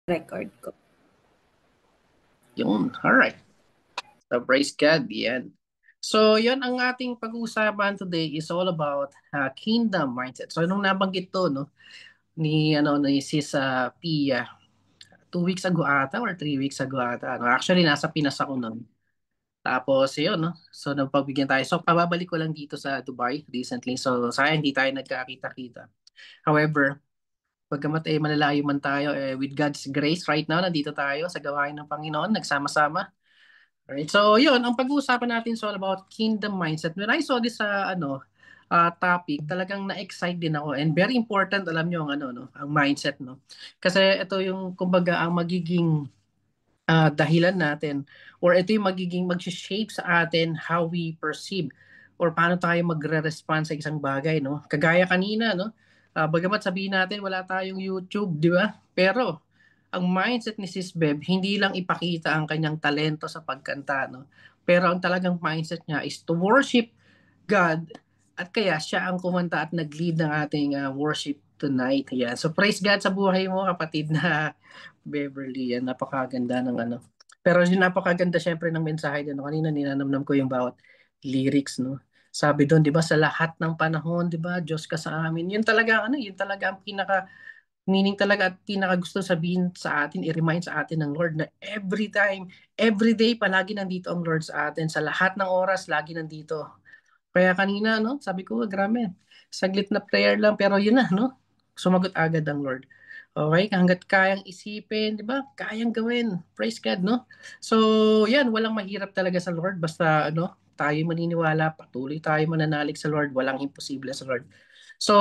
record ko. Yun, alright. So, praise God, yan. So, yun ang ating pag-uusapan today is all about kingdom mindset. So, nung nabanggit to, no, ni Sis Pia, 2 weeks ago ata or 3 weeks ago ata. No? Actually, nasa Pinas ako nun. Tapos, yun, no? So, nagpagbigyan tayo. So, pababalik ko lang dito sa Dubai recently. So, sayang hindi tayo nagkakita-kita. However, pagkamat malalayo man tayo, with God's grace, right now, nandito tayo sa gawain ng Panginoon, nagsama-sama. Right. So, yun, ang pag-uusapan natin is all about kingdom mindset. When I saw this topic, talagang na-excite din ako and very important, alam niyo ang ang mindset, no. Kasi ito yung kumbaga ang magiging dahilan natin or ito yung magiging mag-shape sa atin how we perceive or paano tayo magre-respond sa isang bagay, no. Kagaya kanina, no. Bagamat sabihin natin wala tayong YouTube, di ba? Pero ang mindset ni Sis Beb, hindi lang ipakita ang kanyang talento sa pagkanta, no? Pero ang talagang mindset niya is to worship God at kaya siya ang kumanta at nag-lead ng ating worship tonight. Yan. So praise God sa buhay mo, kapatid na Beverly. Yan, napakaganda ng ano. Pero yung napakaganda syempre ng mensahe din. No? Kanina ninanamnam ko yung bawat lyrics, no? Sabi doon, 'di ba, sa lahat ng panahon, 'di ba, Diyos ka sa amin. Yun talaga yun talaga ang pinaka meaning talaga at pinaka gusto sabihin sa atin, i-remind sa atin ng Lord na every time, every day, palagi nandito ang Lord sa atin. Sa lahat ng oras, lagi nandito. Kaya kanina, no, sabi ko, grabe, saglit na prayer lang, pero yun na, no, sumagot agad ang Lord. Okay, hanggat kayang isipin, di ba? Kayang gawin. Praise God, no? So, yan, walang mahirap talaga sa Lord. Basta, tayo maniniwala, patuloy tayo mananalig sa Lord. Walang imposible sa Lord. So,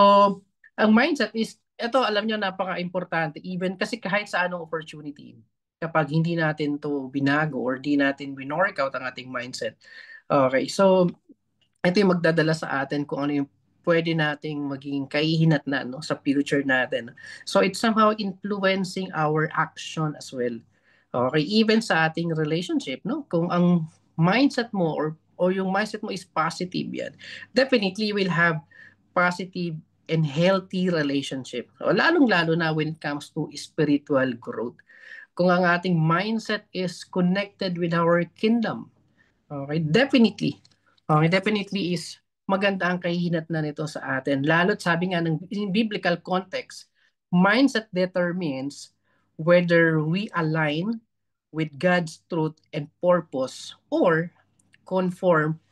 ang mindset is, ito, alam nyo, napaka-importante. Even kasi kahit sa anong opportunity, kapag hindi natin to binago or di natin winorkout ang ating mindset. Okay, so, ito yung magdadala sa atin kung ano yung pwede nating maging kahihinatnan, no, sa future natin. So it's somehow influencing our action as well. Okay, even sa ating relationship, no? Kung ang mindset mo or yung mindset mo is positive yan, definitely will have positive and healthy relationship. So, lalong-lalo na when it comes to spiritual growth. Kung ang ating mindset is connected with our kingdom, okay, definitely is maganda ang kahihinatnan nito sa atin. Lalo't sabi nga ng in biblical context, mindset determines whether we align with God's truth and purpose or conform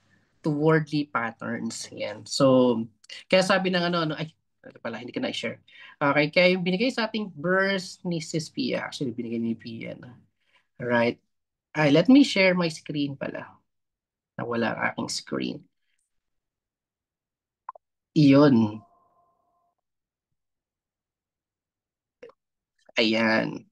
to worldly patterns. Yan. So, kaya sabi ng ay, ano pala, hindi ko na-share. Okay, kaya yung binigay sa ating verse ni Sis Pia, actually binigay ni Pia. No? Alright. Ay, let me share my screen pala. Nawala ang aking screen. Iyon. Ayan.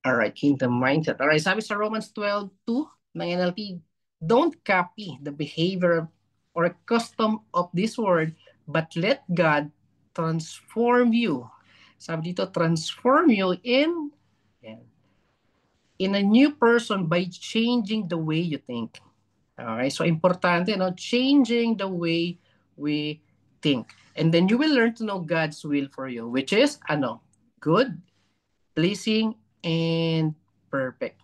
Alright, kingdom mindset. Alright, sabi sa Romans 12:2 ng NLT, don't copy the behavior or custom of this world, but let God transform you. Sabi dito, transform you in a new person by changing the way you think. Okay, so importante, no? Changing the way we think. And then you will learn to know God's will for you, which is, good, pleasing, and perfect.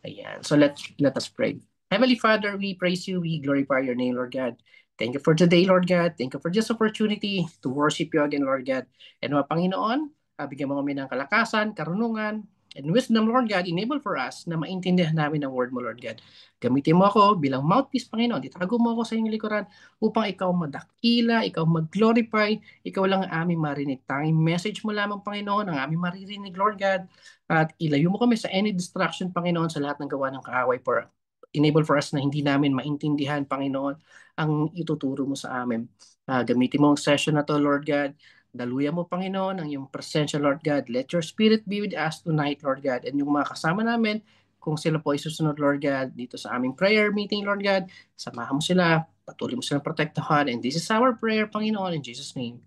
Ayan. So let us pray. Heavenly Father, we praise you, we glorify your name, Lord God. Thank you for today, Lord God. Thank you for this opportunity to worship you again, Lord God. And mga Panginoon, bigyan mo kami ng kalakasan, karunungan, and wisdom, Lord God, enable for us na maintindihan namin ang word mo, Lord God. Gamitin mo ako bilang mouthpiece, Panginoon. Itago mo ako sa iyong likuran upang ikaw madakila, ikaw mag-glorify, ikaw lang ang aming marinig. Tanging message mo lamang, Panginoon, ang aming maririnig, Lord God. At ilayo mo kami sa any distraction, Panginoon, sa lahat ng gawa ng kaaway for enable for us na hindi namin maintindihan, Panginoon, ang ituturo mo sa amin. Gamitin mo ang session na to, Lord God. Daluyan mo, Panginoon, ang iyong presensya, Lord God. Let your spirit be with us tonight, Lord God. And yung mga kasama namin, kung sila po ay susunod, Lord God, dito sa aming prayer meeting, Lord God, samahan mo sila, patuloy mo silang protektahan. And this is our prayer, Panginoon, in Jesus' name.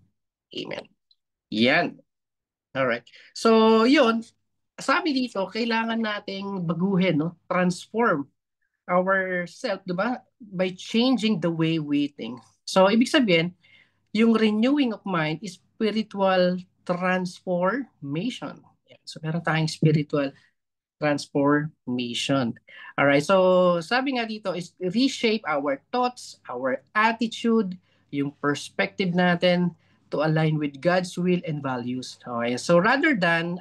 Amen. Yan. Alright. So, yun, sabi dito, kailangan nating baguhin, no? Transform ourselves, di ba? By changing the way we think. So, ibig sabihin, yung renewing of mind is spiritual transformation. So meron tayong spiritual transformation. Alright, so sabi nga dito is reshape our thoughts, our attitude, yung perspective natin to align with God's will and values. Okay, so rather than,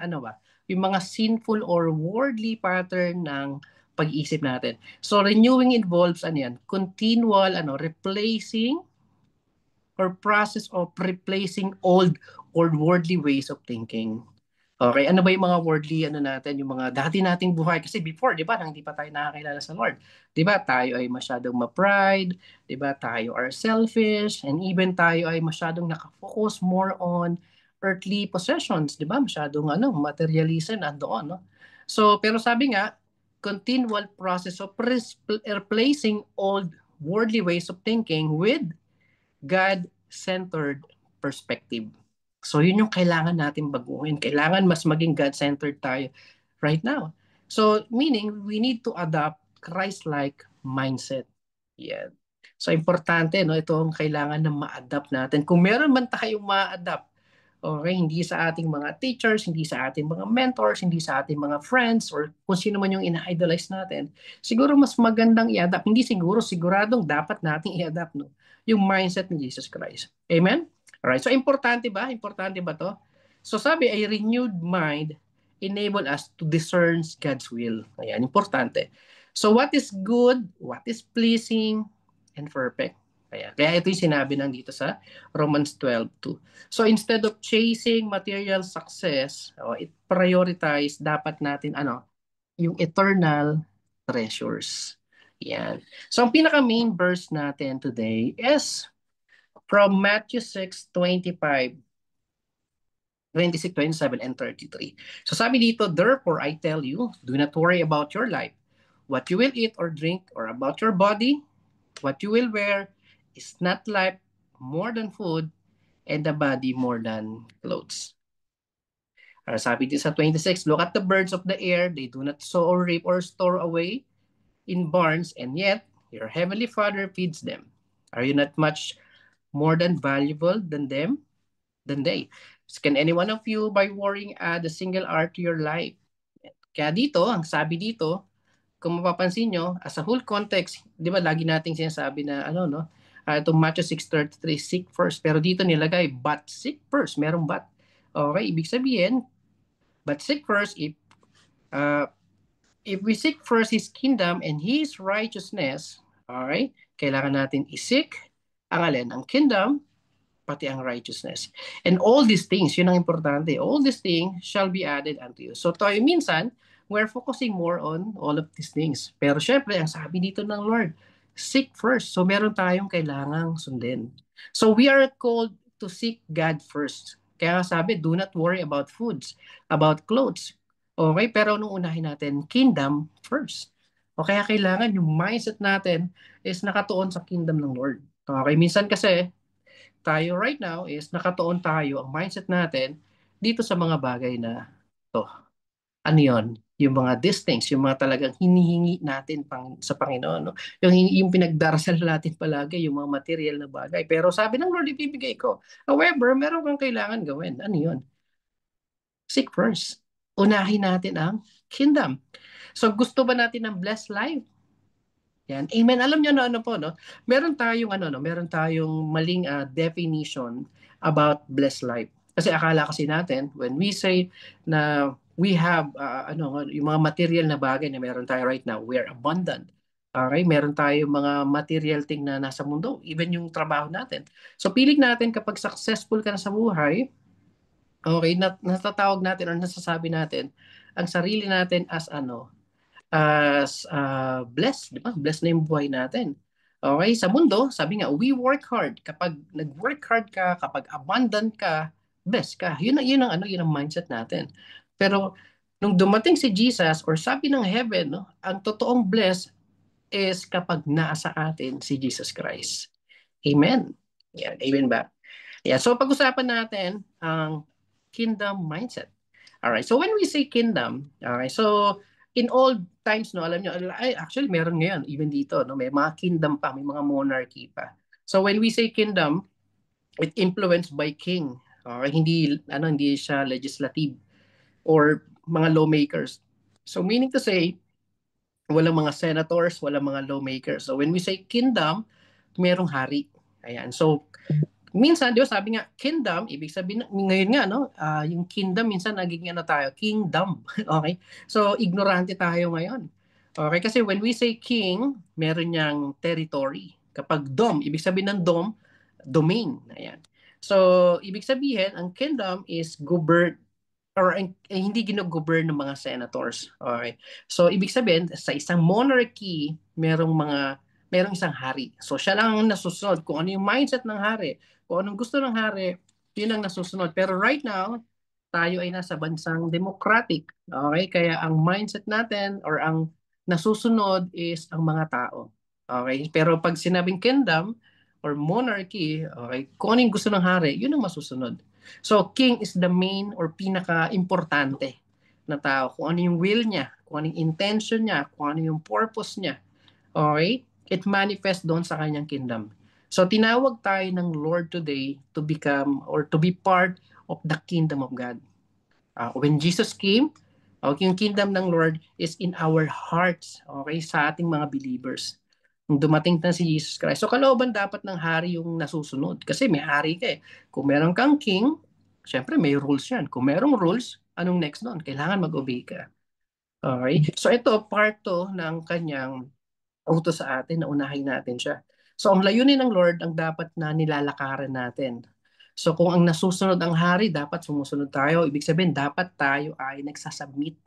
yung mga sinful or worldly pattern ng pag-iisip natin. So renewing involves, continual, replacing or process of replacing old or worldly ways of thinking. Okay, ano ba yung mga worldly natin, yung mga dati nating buhay kasi before, 'di ba, nang hindi pa tayo nakakilala sa Lord. 'Di ba, tayo ay masyadong ma-pride, 'di ba? Tayo are selfish and even tayo ay masyadong nakafocus more on earthly possessions, 'di ba? Masyadong materialism nandoon, no? So, pero sabi nga, continual process of replacing old worldly ways of thinking with God-centered perspective. So yun yung kailangan natin baguhin. Kailangan mas maging God-centered tayo right now. So meaning we need to adopt Christ-like mindset. Yeah. So importante, no, ito ang kailangan na ma-adapt natin. Kung meron man tayong ma-adapt, okay, hindi sa ating mga teachers, hindi sa ating mga mentors, hindi sa ating mga friends, or kung sino man yung ina-idolize natin, siguro mas magandang i-adapt. Hindi siguro, siguradong dapat nating i-adapt, no, yung mindset ni Jesus Christ. Amen? Alright, so importante ba? Importante ba to? So sabi, a renewed mind enable us to discern God's will. Ayan, importante. So what is good, what is pleasing, and perfect. Kaya ito yung sinabi nang dito sa Romans 12:2. So instead of chasing material success, it prioritize dapat natin yung eternal treasures. Yan. So ang pinaka main verse natin today is from Matthew 6:25, 26, 27, and 33. So sabi dito, therefore I tell you, do not worry about your life, what you will eat or drink, or about your body, what you will wear. Is not life more than food, and the body more than clothes? Sabi din sa 26, look at the birds of the air, they do not sow or reap or store away in barns, and yet your heavenly Father feeds them. Are you not much more than valuable than they? Can any one of you, by worrying, add a single hour to your life? Kaya dito, ang sabi dito, kung mapapansin nyo, as a whole context, di ba lagi nating sinasabi na itong Matthew 6:33, seek first. Pero dito nilagay, but seek first. Merong but. Okay, ibig sabihin, but seek first, uh, if we seek first His kingdom and His righteousness, alright, kailangan natin isik ang alin, ang kingdom, pati ang righteousness. And all these things, yun ang importante, all these things shall be added unto you. So tayo minsan, we're focusing more on all of these things. Pero syempre, ang sabi dito ng Lord, seek first. So meron tayong kailangang sundin. So we are called to seek God first. Kaya sabi, do not worry about foods, about clothes. Okay, pero nung unahin natin, kingdom first. O kaya kailangan yung mindset natin is nakatuon sa kingdom ng Lord. Okay, minsan kasi, tayo right now is nakatuon tayo, ang mindset natin, dito sa mga bagay na to. Ano yun? Yung mga these things, yung mga talagang hinihingi natin sa Panginoon. No? Yung pinagdarasal natin palagi, yung mga material na bagay. Pero sabi ng Lord, ibibigay ko. However, meron kang kailangan gawin. Ano yun? Seek first. Unahin natin ang kingdom. So gusto ba natin ng blessed life? Yan. Amen. Alam niyo na ano po, no? Meron tayong meron tayong maling definition about blessed life. Kasi akala kasi natin when we say na we have yung mga material na bagay na meron tayo right now, we are abundant. Okay, meron tayong mga material thing na nasa mundo, even yung trabaho natin. So piling natin kapag successful ka na sa buhay, okay, natatawag natin or nasasabi natin ang sarili natin as blessed, di ba? Blessed na yung buhay natin. Okay, sa mundo, sabi nga, we work hard. Kapag nag-work hard ka, kapag abundant ka, blessed ka. Yun ang mindset natin. Pero nung dumating si Jesus or sabi ng heaven, no, ang totoong blessed is kapag nasa atin si Jesus Christ. Amen. Yan, amen ba? Yeah, so pag-usapan natin ang kingdom mindset. All right. So when we say kingdom, okay, so in old times, no, alam nyo, actually meron ngayon, even dito, no, may mga kingdom pa, may mga monarchy pa. So when we say kingdom, it influenced by king. Okay, hindi siya legislative or mga lawmakers. So meaning to say, walang mga senators, walang mga lawmakers. So when we say kingdom, merong hari. Ayan. So minsan, di ba, sabi nga, kingdom, ibig sabihin, ngayon nga, no, yung kingdom, minsan naging ano tayo, kingdom. Okay? So, ignorante tayo ngayon. Okay? Kasi when we say king, meron niyang territory. Kapag dom, ibig sabihin ng dom, domain. Ayan. So, ibig sabihin, ang kingdom is governed or hindi gino-govern ng mga senators. Okay. So ibig sabihin sa isang monarchy, merong isang hari. So siya lang ang nasusunod kung ano yung mindset ng hari, kung anong gusto ng hari, yun ang nasusunod. Pero right now, tayo ay nasa bansang democratic. Okay? Kaya ang mindset natin or ang nasusunod is ang mga tao. Okay? Pero pag sinabing kingdom or monarchy, okay, kung ano yung gusto ng hari, yun ang masusunod. So, king is the main or pinaka-importante na tao. Kung ano yung will niya, kung ano yung intention niya, kung ano yung purpose niya. Okay? It manifests doon sa kanyang kingdom. So, tinawag tayo ng Lord today to become or to be part of the kingdom of God. When Jesus came, okay, yung kingdom ng Lord is in our hearts, okay, sa ating mga believers. Nung dumating na si Jesus Christ. So kalooban dapat ng hari yung nasusunod. Kasi may hari ka eh. Kung meron kang king, syempre may rules yan. Kung merong rules, anong next nun? Kailangan mag-obey ka. Okay? So ito, part to ng kanyang utos sa atin na unahin natin siya. So ang layunin ng Lord ang dapat na nilalakaran natin. So kung ang nasusunod ang hari, dapat sumusunod tayo. Ibig sabihin, dapat tayo ay nagsasubmit.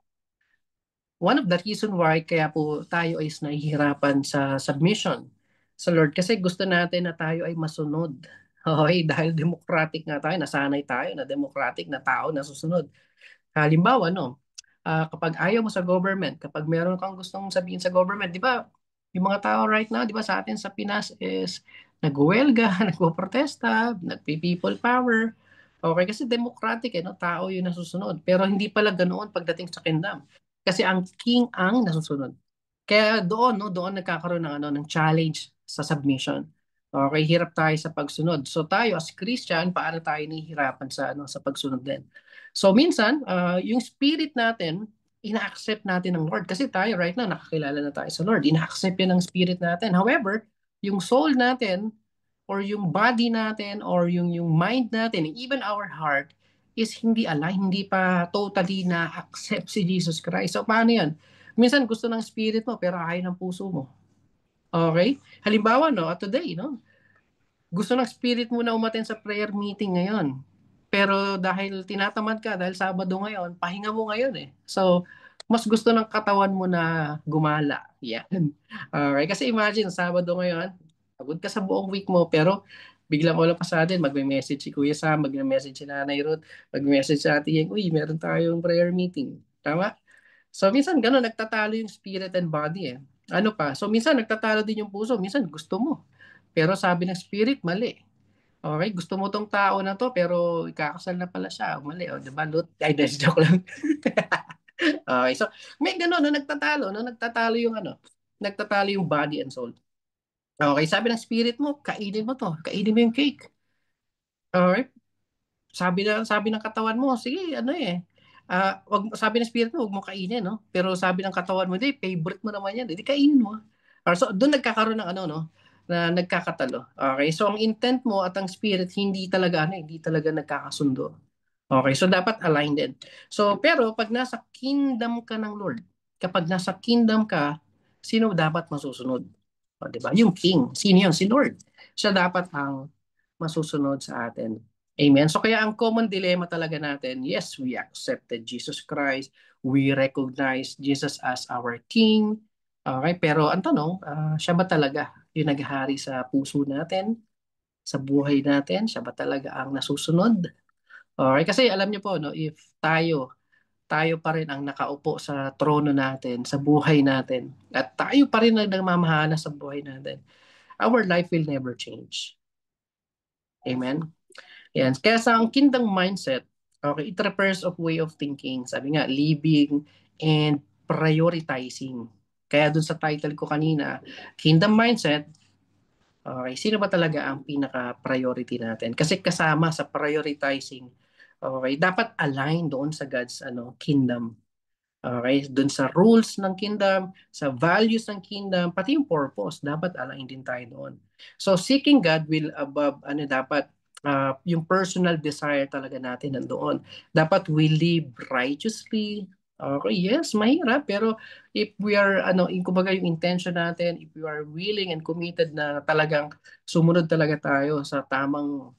One of the reason why kaya po tayo is nahihirapan sa submission sa Lord kasi gusto natin na tayo ay masunod. Okay, dahil democratic nga tayo, nasanay tayo na democratic na tao na susunod. Halimbawa, no, kapag ayaw mo sa government, kapag meron kang gustong sabihin sa government, di ba, yung mga tao right now, di ba, sa atin sa Pinas is nagwelga, nagpo-protesta, nagpi-people power. Okay, kasi democratic, no, tao yung nasusunod. Pero hindi pala ganoon pagdating sa kingdom. Kasi ang king ang nasusunod. Kaya doon, no, doon nagkakaroon ng ng challenge sa submission. Okay, hirap tayo sa pagsunod. So tayo as Christian, paano tayo nahihirapan sa pagsunod din? So minsan, yung spirit natin, ina-accept natin ng Lord. Kasi tayo right now, nakakilala na tayo sa Lord. Ina-accept yan ng spirit natin. However, yung soul natin, or yung body natin, or yung mind natin, even our heart, is hindi align, hindi pa totally na-accept si Jesus Christ. So paano yan? Minsan gusto ng spirit mo, pero ayaw ng puso mo. Okay? Halimbawa, no, today, no, gusto ng spirit mo na umaten sa prayer meeting ngayon. Pero dahil tinatamad ka, dahil Sabado ngayon, pahinga mo ngayon eh. So, mas gusto ng katawan mo na gumala. Yan. Okay, kasi imagine, Sabado ngayon, pagod ka sa buong week mo, pero biglang wala pa sa atin, magme-message si Kuya Sam, magme-message si Nanay Ruth, magme-message sa Ate Yeng, uy, meron tayong prayer meeting. Tama? So, minsan gano'n, nagtatalo yung spirit and body eh. Ano pa? So, minsan nagtatalo din yung puso, minsan gusto mo. Pero sabi ng spirit, mali. Okay, gusto mo tong tao na to pero ikakasal na pala siya. Mali, o, diba? Ay, joke lang. Okay, so may gano'n, no, nagtatalo yung nagtatalo yung body and soul. Okay, sabi ng spirit mo, kainin mo to, kainin mo yung cake. Okay, sabi ng katawan mo, sige, sabi ng spirit mo, wag mo kainin, no? Pero sabi ng katawan mo, di, favorite mo naman yan, di kainin mo. So, doon nagkakaroon ng no? Na nagkakatalo. Okay, so ang intent mo at ang spirit, hindi talaga nagkakasundo. Okay, so dapat align din. So, pero pag nasa kingdom ka ng Lord, kapag nasa kingdom ka, sino dapat masusunod? O, di ba? Yung king. Sino yun? Si Lord. Siya dapat ang masusunod sa atin. Amen. So kaya ang common dilemma talaga natin, yes, we accepted Jesus Christ. We recognize Jesus as our King. Okay, pero ang tanong, siya ba talaga yung naghahari sa puso natin, sa buhay natin? Siya ba talaga ang nasusunod? Okay, kasi alam niyo po, no, if tayo pa rin ang nakaupo sa trono natin, sa buhay natin, at tayo pa rin ang nagmamahana sa buhay natin, our life will never change. Amen? Yan. Kaya sa ang kingdom mindset, okay, it refers of way of thinking. Sabi nga, living and prioritizing. Kaya dun sa title ko kanina, kingdom mindset, okay, sino ba talaga ang pinaka-priority natin? Kasi kasama sa prioritizing, okay, dapat align doon sa God's kingdom. Okay, dun sa rules ng kingdom, sa values ng kingdom, pati yung purpose, dapat alain din tayo doon. So seeking God will above, dapat, yung personal desire talaga natin nandoon. Dapat we live righteously. Okay, yes, mahirap, pero if we are, kumbaga yung intention natin, if we are willing and committed na talagang sumunod talaga tayo sa tamang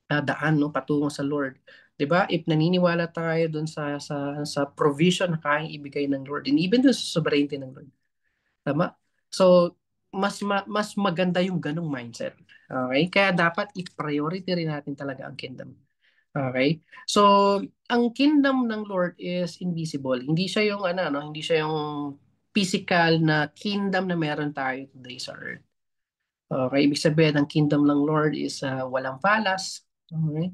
daan, no, patungo sa Lord. 'Di ba? If naniniwala tayo doon sa provision na kayang ibigay ng Lord, and even doon sa sovereignty ng Lord. Tama? So mas maganda yung ganung mindset. Okay? Kaya dapat i-priority rin natin talaga ang kingdom. Okay? So ang kingdom ng Lord is invisible. Hindi siya yung hindi siya yung physical na kingdom na meron tayo today sa earth. Okay, ibig sabihin ang kingdom ng Lord is walang falas. Okay?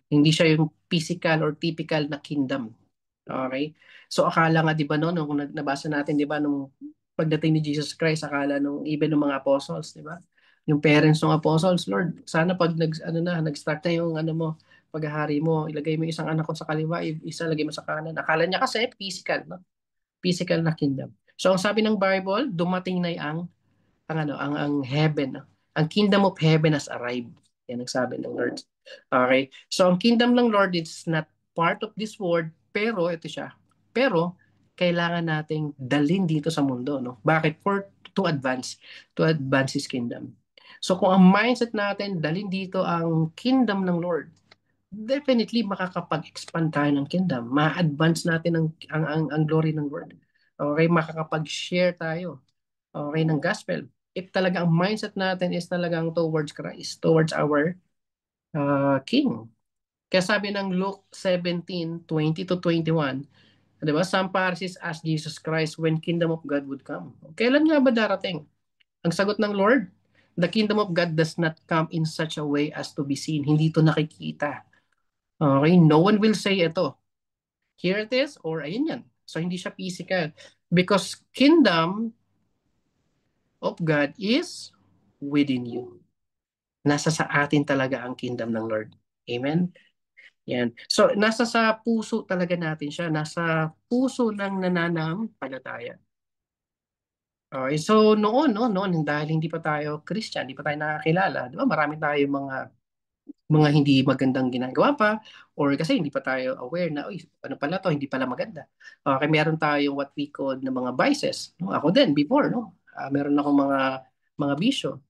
Hindi siya yung physical or typical na kingdom. Okay? So akala nga 'di ba no nung nabasa natin 'di ba nung pagdating ni Jesus Christ, akala nung even ng mga apostles, 'di ba? Yung parents ng apostles, Lord, sana pag nag-start na yung mo, paghahari mo, ilagay mo isang anak ko sa kaliwa, isa lagay mo sa kanan. Akala niya kasi physical, no? Physical na kingdom. So ang sabi ng Bible, dumating na ang heaven, no? Ang kingdom of heaven has arrived. Yan ang sabi ng Lord. Okay? So ang kingdom ng Lord is not part of this world, pero ito siya. Pero kailangan nating dalhin dito sa mundo, no? Bakit? To advance his kingdom. So kung ang mindset natin dalhin dito ang kingdom ng Lord, definitely makakapag-expand tayo ng kingdom. Ma-advance natin ang glory ng Lord. Okay, makakapag-share tayo, okay, ng gospel. If talaga ang mindset natin is talagang towards Christ, towards our King. Kaya sabi ng Luke 17:20 to 21, di ba? Some Pharisees asked Jesus Christ when kingdom of God would come. Kailan nga ba darating? Ang sagot ng Lord, the kingdom of God does not come in such a way as to be seen. Hindi ito nakikita. Okay? No one will say ito. Here it is, or ayun yan. So hindi siya physical. Because kingdom of God is within you. Nasa sa atin talaga ang kingdom ng Lord. Amen? Yan. So, nasa sa puso talaga natin siya. Nasa puso ng nananampalataya. Okay, so noon, no, noon, dahil hindi pa tayo Christian, hindi pa tayo nakakilala, di ba? Marami tayo mga hindi magandang ginagawa pa, or kasi hindi pa tayo aware na, uy, ano pala to, hindi pala maganda. Okay, meron tayong what we call na mga vices. No? Ako din, before, no? Meron akong mga bisyo.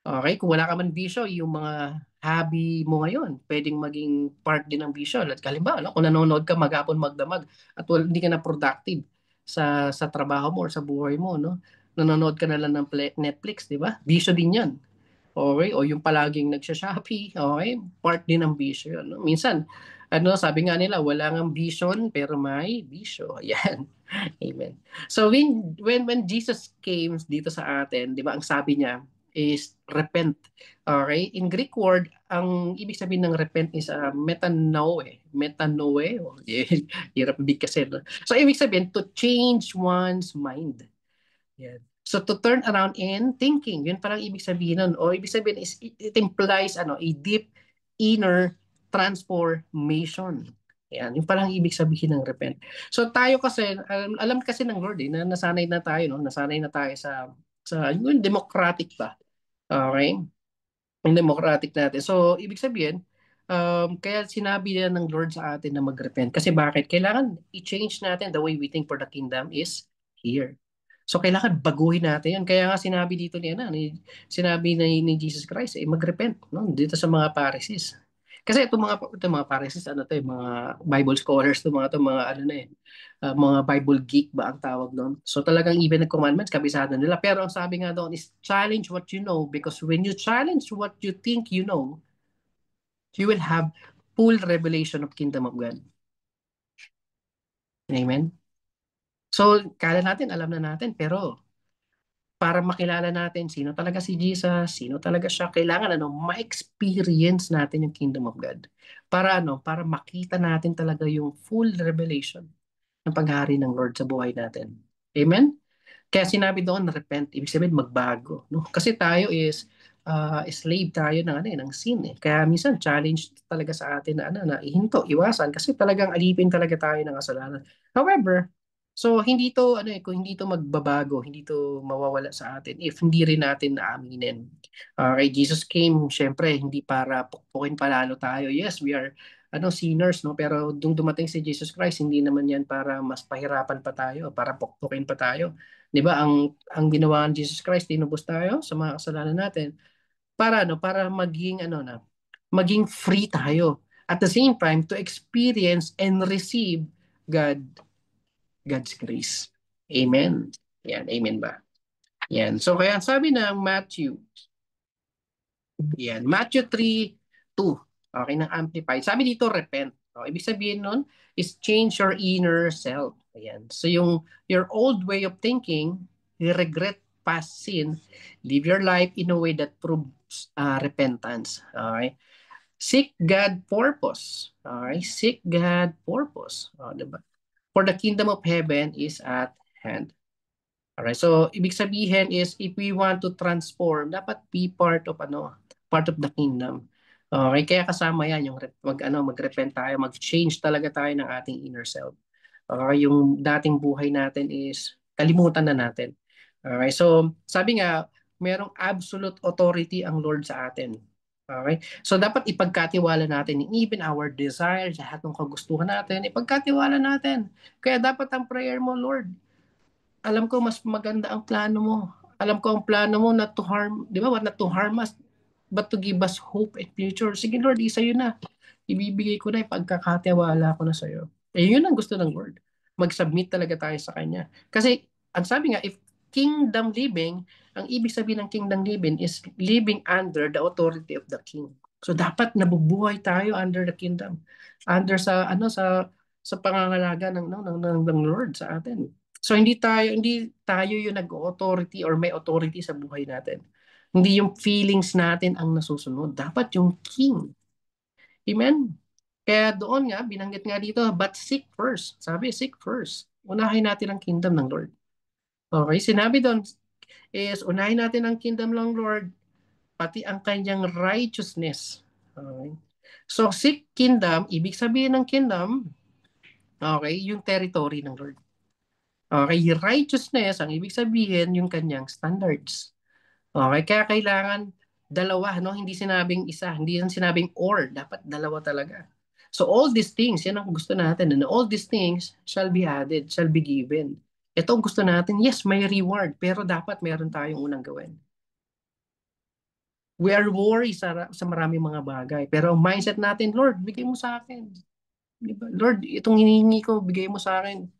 Okay, kung wala ka man bisyo, yung mga hobby mo ngayon, pwedeng maging part din ng bisyo. Halimbawa, no? Kung nanonood ka maghapon magdamag at hindi ka na productive sa trabaho mo or sa buhay mo, no? Nanonood ka na lang ng Netflix, di ba? Bisyo din 'yan. Okay, o yung palaging nagsha-Shopee, okay? Part din ng bisyo 'yun, no? Minsan, sabi nga nila, wala ngang vision pero may bisyo. Ayan. Amen. So when Jesus came dito sa atin, 'di ba, ang sabi niya is repent. Okay? In Greek word, ang ibig sabihin ng repent is metanoe. Metanoe. Oh, hirap big kasi. No? So ibig sabihin to change one's mind. Yan. So to turn around in thinking, yun parang ibig sabihin nun. O ibig sabihin is it implies a deep inner transformation. Yan, yung parang ibig sabihin ng repent. So tayo kasi, alam kasi ng Lord na nasanay na tayo, no? Nasanay na tayo sa yung democratic ba? Okay? Yung democratic natin. So ibig sabihin, kaya sinabi niya ng Lord sa atin na mag-repent. Kasi bakit? Kailangan i-change natin the way we think for the kingdom is here. So kailangan baguhin natin 'yun. Kaya nga sinabi dito sinabi ni Jesus Christ, mag-repent, no? Dito sa mga Pharisees. Kasi itong mga Pharisees, mga Bible scholars, mga mga Bible geek ba ang tawag doon. So talagang even the commandments, kabisado nila. Pero ang sabi nga doon is challenge what you know, because when you challenge what you think you know, you will have full revelation of kingdom of God. Amen? So, kala natin, alam na natin, pero para makilala natin sino talaga si Jesus, sino talaga siya, kailangan ma-experience natin yung kingdom of God. Para makita natin talaga yung full revelation ng paghari ng Lord sa buhay natin. Amen? Kaya sinabi doon, repent, ibig sabihin magbago. No? Kasi tayo is slave tayo ng sin. Kaya minsan challenge talaga sa atin na ihinto, iwasan, kasi talagang alipin talaga tayo ng kasalanan. However, So hindi to kung hindi to magbabago, hindi to mawawala sa atin if hindi rin natin naaminin. Okay, Jesus came syempre hindi para pukpukin palalo tayo. Yes, we are sinners, no, pero dung dumating si Jesus Christ, hindi naman 'yan para mas pahirapan pa tayo, para pukpukin pa tayo. 'Di ba? Ang ginawa ni Jesus Christ, tinubos tayo sa mga kasalanan natin para para maging free tayo. At the same time to experience and receive God God's grace. Amen. Yan, amen ba? Yan. So kaya sabi ng Matthew, Matthew 3:2. Okay, ng Amplified. Sabi dito, repent. So, ibig sabihin nun is change your inner self. Ayan. So your old way of thinking, you regret past sin, live your life in a way that proves repentance. Okay? Seek God purpose. Okay? Seek God purpose. Diba? For the kingdom of heaven is at hand. Alright, so ibig sabihin is if we want to transform, dapat be part of part of the kingdom. Okay, kaya kasama yan yung mag-repent tayo, mag-change talaga tayo ng ating inner self. Okay, yung dating buhay natin is kalimutan na natin. Okay, so sabi nga, merong absolute authority ang Lord sa atin. Okay? So dapat ipagkatiwala natin even our desires, lahat ng kagustuhan natin, ipagkatiwala natin. Kaya dapat ang prayer mo, Lord, alam ko mas maganda ang plano mo. Alam ko ang plano mo not to harm, di ba? Not to harm us, but to give us hope and future. Sige Lord, isa yun na. Ibibigay ko na, ipagkakatiwala ko na sa'yo. Eh, yun ang gusto ng Lord. Mag-submit talaga tayo sa Kanya. Kasi, ang sabi nga, if kingdom living, ang ibig sabihin ng kingdom living is living under the authority of the king. So, dapat nabubuhay tayo under the kingdom. Under sa pangangalaga ng Lord sa atin. So hindi tayo yung nag-authority or may authority sa buhay natin. Hindi yung feelings natin ang nasusunod. Dapat yung king. Amen? Kaya doon nga, binanggit nga dito, but seek first. Sabi, seek first. Unahin natin ang kingdom ng Lord. Okay, sinabi doon is unahin natin ang kingdom ng Lord, pati ang kanyang righteousness. Okay? So, seek kingdom, ibig sabihin ng kingdom, okay, yung territory ng Lord. Okay, righteousness, ang ibig sabihin, yung kanyang standards. Okay, kaya kailangan dalawa, no? Hindi sinabing isa, hindi yan sinabing or, dapat dalawa talaga. So all these things, yan ang gusto natin. And all these things shall be added, shall be given. Ito ang gusto natin, yes, may reward, pero dapat meron tayong unang gawin. We are worried sa maraming mga bagay. Pero ang mindset natin, Lord, bigay mo sa akin. Diba? Lord, itong hinihingi ko, bigay mo sa akin.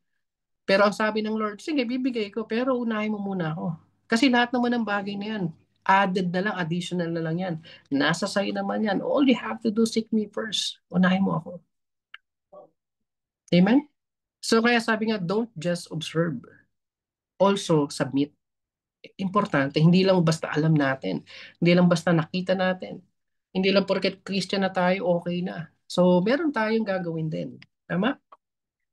Pero ang sabi ng Lord, sige, bibigay ko, pero unahin mo muna ako. Kasi lahat naman ng bagay na yan, added na lang, additional na lang yan. Nasa sa'yo naman yan. All you have to do, seek me first. Unahin mo ako. Amen? So kaya sabi nga, don't just observe. Also, submit. Importante, hindi lang basta alam natin. Hindi lang basta nakita natin. Hindi lang porket Christian na tayo, okay na. So, meron tayong gagawin din. Tama?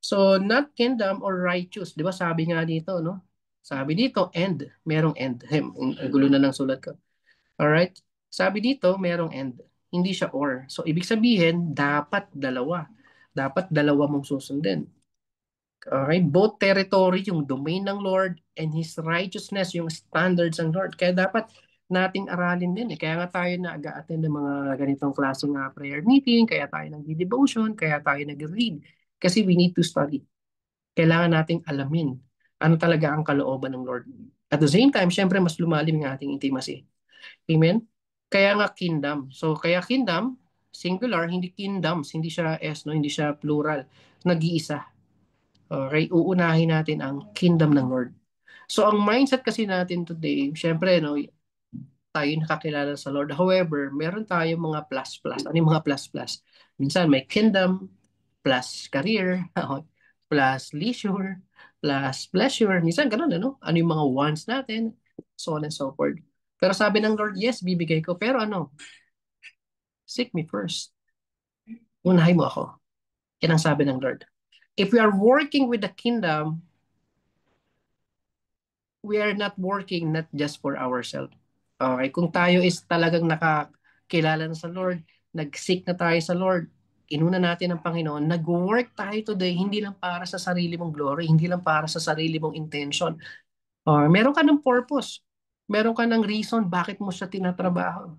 So, not kingdom or righteous. Di ba sabi nga dito, no? Sabi dito, end. Merong end. Ang gulo na ng sulat ko. Alright? Sabi dito, merong end. Hindi siya or. So, ibig sabihin, dapat dalawa. Dapat dalawa mong susundin. Okay? Both territory, yung domain ng Lord and His righteousness, yung standards ng Lord. Kaya dapat nating aralin din. Kaya nga tayo nag-attend ng mga ganitong klaseng prayer meeting, kaya tayo nag-devotion, kaya tayo nag-read. Kasi we need to study. Kailangan nating alamin ano talaga ang kalooban ng Lord. At the same time, syempre mas lumalim ang ating intimacy. Amen? Kaya nga kingdom. So kaya kingdom, singular, hindi kingdoms, hindi siya S, no? Hindi siya plural. Nag-iisa. Okay, uunahin natin ang kingdom ng Lord. So ang mindset kasi natin today, syempre no, tayo nakakilala sa Lord. However, meron tayong mga plus plus. Ano yung mga plus plus? Minsan may kingdom plus career, plus leisure, plus pleasure. Minsan ganun, ano? Ano yung mga wants natin, so on and so forth. Pero sabi ng Lord, yes, bibigay ko. Pero seek me first. Unahin mo ako. Yan ang sabi ng Lord. If we are working with the kingdom, we are not working not just for ourselves. Okay, kung tayo is talagang nakakilala na sa Lord, nag-seek na tayo sa Lord, inuna natin ng Panginoon, nag-work tayo today hindi lang para sa sarili mong glory, hindi lang para sa sarili mong intention. Or meron ka ng purpose. Meron ka ng reason bakit mo siya tinatrabaho.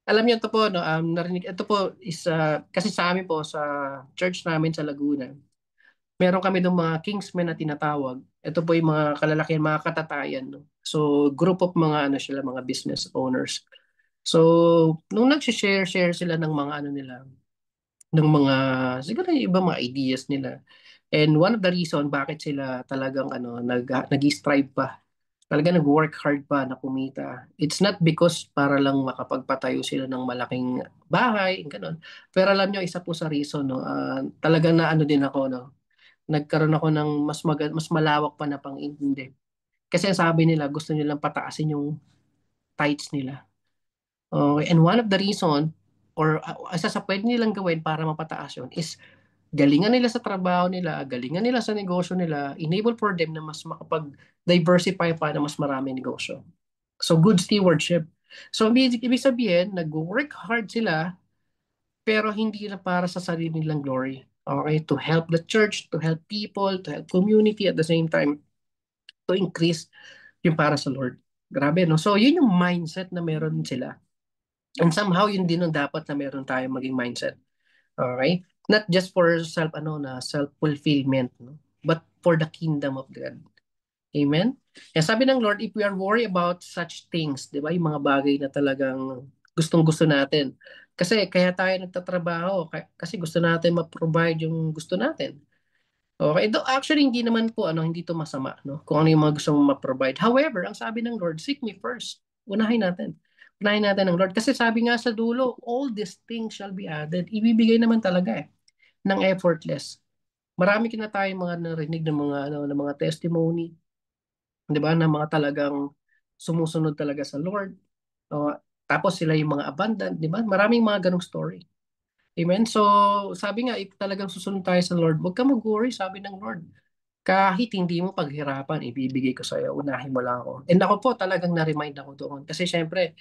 Alam niyo ito po, no, narinig, ito po is, kasi sa amin po, sa church namin sa Laguna, meron kami ng mga kingsmen na tinatawag. Ito po yung mga kalalakihan, mga katatayan. No? So, group of mga, ano sila, mga business owners. So, nung nag-share sila ng mga, ano nila, ng mga, siguro yung iba mga ideas nila. And one of the reason bakit sila talagang, ano, nag-strive pa, talaga nag-work hard pa na kumita. It's not because para lang makapagpatayo sila ng malaking bahay, ganun. Pero alam nyo, isa po sa reason, no, talagang na ano din ako, no, nagkaroon ako ng mas malawak pa na pang-intindi. Kasi sabi nila, gusto nilang pataasin yung tithes nila. Okay, and one of the reason, or isa sa pwede nilang gawin para mapataas yun, is galingan nila sa trabaho nila, galingan nila sa negosyo nila, enable for them na mas makapag-diversify pa na mas maraming negosyo. So, good stewardship. So, ibig sabihin, nag-work hard sila, pero hindi na para sa sarili nilang glory. Okay? To help the church, to help people, to help community at the same time, to increase yung para sa Lord. Grabe, no? So, yun yung mindset na meron sila. And somehow, yun din ang dapat na meron tayong maging mindset. Okay? Not just for self-fulfillment, no? But for the kingdom of God. Amen? Kaya sabi ng Lord, if we are worried about such things, di ba, yung mga bagay na talagang gustong-gusto natin. Kasi kaya tayo nagtatrabaho, kasi gusto natin ma-provide yung gusto natin. Okay, actually hindi naman po hindi to masama, no? Kung ano yung mga gusto mong ma-provide. However, ang sabi ng Lord, seek me first. Unahin natin. Unahin natin ng Lord kasi sabi nga sa dulo, all these things shall be added. Ibibigay naman talaga ng effortless. Marami na tayong mga narinig ng mga ng mga testimony, 'di ba, na mga talagang sumusunod talaga sa Lord. O, tapos sila yung mga abundant, 'di ba? Maraming mga ganong story. Amen. So, sabi nga, if talagang susunod tayo sa Lord, huwag ka mag-worry, sabi ng Lord. Kahit hindi mo paghirapan, ibibigay ko sa iyo, unahin mo lang ako. And ako po, talagang na-remind ako doon. Kasi syempre,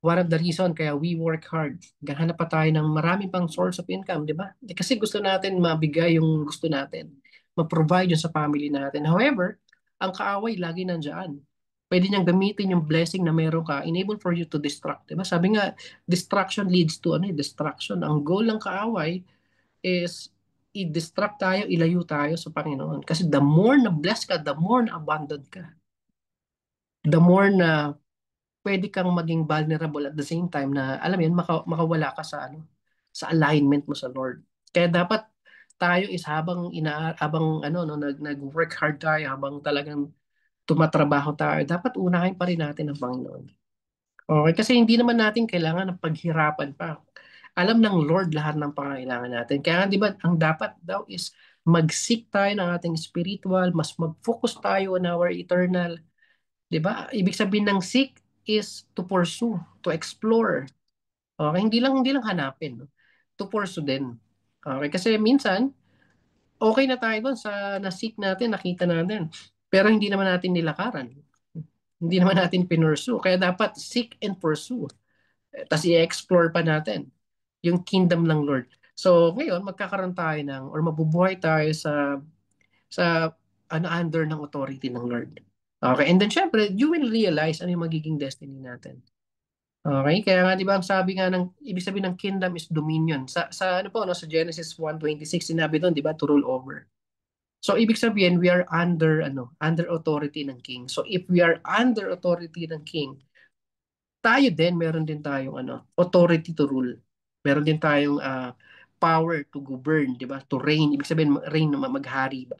one of the reason kaya we work hard, gahanap pa tayo ng marami pang source of income, di ba? Kasi gusto natin mabigay yung gusto natin, ma-provide yun sa family natin. However, ang kaaway lagi nandiyan. Pwede niyang gamitin yung blessing na meron ka, enable for you to distract. Diba? Sabi nga, distraction leads to distraction. Ang goal ng kaaway is i-distract tayo, ilayo tayo sa Panginoon. Kasi the more na bless ka, the more na abundant ka. The more na pwede kang maging vulnerable at the same time na alam mo yun makawala ka sa sa alignment mo sa Lord. Kaya dapat tayo is habang nag-work hard tayo, habang talagang tumatrabaho tayo, dapat unahin pa rin natin ang Panginoon. Okay, kasi hindi naman natin kailangan ng paghirapan pa. Alam ng Lord lahat ng pangangailangan natin. Kaya di ba, ang dapat daw is mag-seek tayo ng ating spiritual, mas mag-focus tayo on our eternal. Di ba? Ibig sabihin ng seek is to pursue, to explore. Okay, hindi lang hanapin, no? To pursue din. Okay, kasi minsan okay na tayo doon sa na-seek natin, nakita natin. Pero hindi naman natin nilakaran. Hindi naman natin pinursu. Kaya dapat seek and pursue. Tapos i-explore pa natin yung kingdom ng Lord. So, ngayon, magkakaroon tayo or mabubuhay tayo sa under ng authority ng Lord. Okay, and then syempre, you will realize ano yung magiging destiny natin. Okay, kaya nga 'di ba ang sabi nga ibig sabihin ng kingdom is dominion. Sa ano po no, sa Genesis 1:26 sinabi doon, 'di ba, to rule over. So ibig sabihin we are under authority ng king. So if we are under authority ng king, tayo din meron din tayong authority to rule. Meron din tayong power to govern, 'di ba? To reign, ibig sabihin reign na maghari ba.